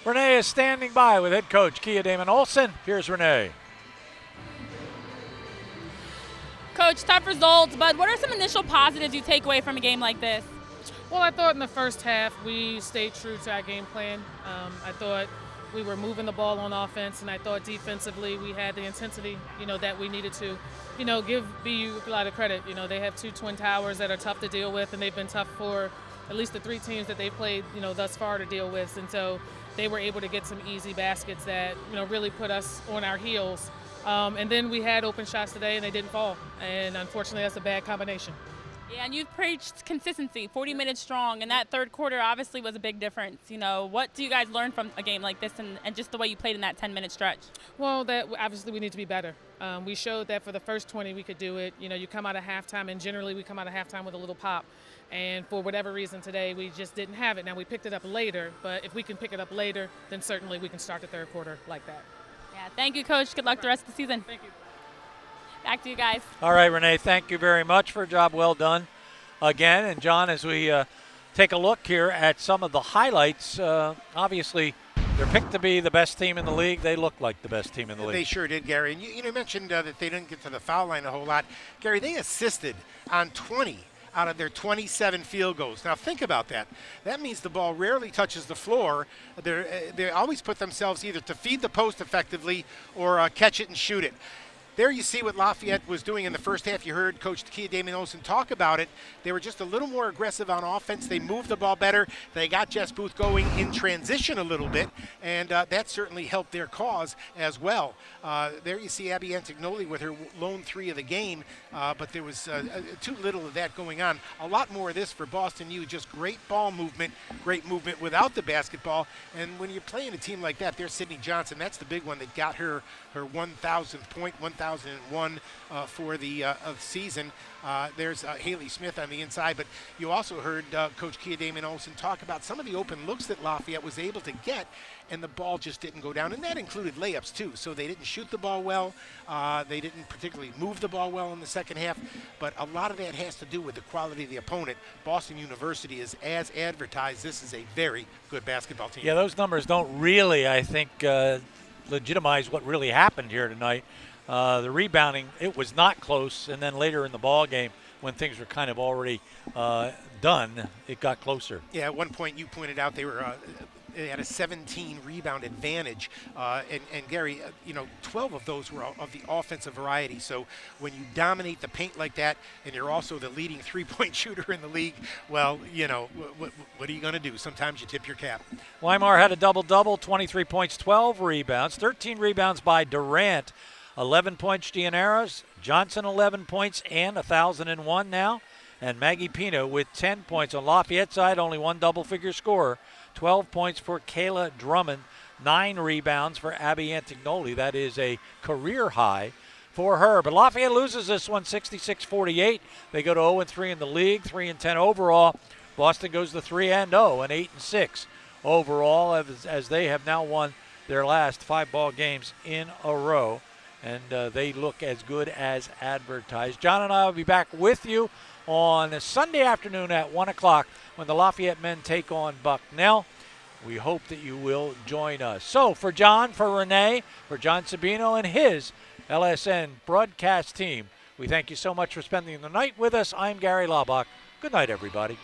Renee is standing by with head coach Kia Damon Olson. Here's Renee. Coach, tough results, but what are some initial positives you take away from a game like this? Well, I thought in the first half we stayed true to our game plan. I thought we were moving the ball on offense, and I thought defensively we had the intensity, that we needed to, give BU a lot of credit. They have two twin towers that are tough to deal with, and they've been tough for at least the three teams that they've played, thus far to deal with. And so they were able to get some easy baskets that, really put us on our heels. And then we had open shots today, and they didn't fall. And unfortunately, that's a bad combination. Yeah, and you've preached consistency, 40 minutes strong, and that third quarter obviously was a big difference. What do you guys learn from a game like this and just the way you played in that 10-minute stretch? Well, that obviously we need to be better. We showed that for the first 20 we could do it. You come out of halftime, and generally we come out of halftime with a little pop. And for whatever reason today, we just didn't have it. Now, we picked it up later, but if we can pick it up later, then certainly we can start the third quarter like that. Yeah, thank you, Coach. Good luck the rest of the season. Thank you. Back to you guys. All right, Renee, thank you very much for a job well done again. And, John, as we take a look here at some of the highlights, obviously they're picked to be the best team in the league. They look like the best team in the league. They sure did, Gary. And you mentioned that they didn't get to the foul line a whole lot. Gary, they assisted on 20 out of their 27 field goals. Now, think about that. That means the ball rarely touches the floor. They always put themselves either to feed the post effectively or catch it and shoot it. There you see what Lafayette was doing in the first half. You heard Coach Kia Damon Olson talk about it. They were just a little more aggressive on offense. They moved the ball better. They got Jess Booth going in transition a little bit, and that certainly helped their cause as well. There you see Abby Antignoli with her lone three of the game, but there was too little of that going on. A lot more of this for Boston U, just great ball movement, great movement without the basketball. And when you're playing a team like that, there's Sydney Johnson. That's the big one that got her 1,000th point, 1,001 for the season. There's Haley Smith on the inside, but you also heard Coach Kia Damon Olson talk about some of the open looks that Lafayette was able to get, and the ball just didn't go down, and that included layups too. So they didn't shoot the ball well. They didn't particularly move the ball well in the second half, but a lot of that has to do with the quality of the opponent. Boston University is, as advertised, this is a very good basketball team. Yeah, those numbers don't really, I think, legitimize what really happened here tonight. The rebounding, it was not close, and then later in the ball game, when things were kind of already done, it got closer. Yeah, at one point you pointed out they had a 17 rebound advantage, and Gary, 12 of those were of the offensive variety. So when you dominate the paint like that, and you're also the leading three-point shooter in the league, well, what are you going to do? Sometimes you tip your cap. Weimar had a double-double, 23 points, 12 rebounds, 13 rebounds by Durant, 11 points Giannaros, Johnson 11 points and 1,001 now, and Maggie Pino with 10 points. On Lafayette side, only one double-figure scorer, 12 points for Kayla Drummond, 9 rebounds for Abby Antignoli. That is a career high for her. But Lafayette loses this one 66-48. They go to 0-3 in the league, 3-10 overall. Boston goes to 3-0 and 8-6 overall as they have now won their last 5 ball games in a row. And they look as good as advertised. John and I will be back with you on Sunday afternoon at 1 o'clock when the Lafayette men take on Bucknell. We hope that you will join us. So for John, for Renee, for John Sabino and his LSN broadcast team, we thank you so much for spending the night with us. I'm Gary Laubach. Good night, everybody.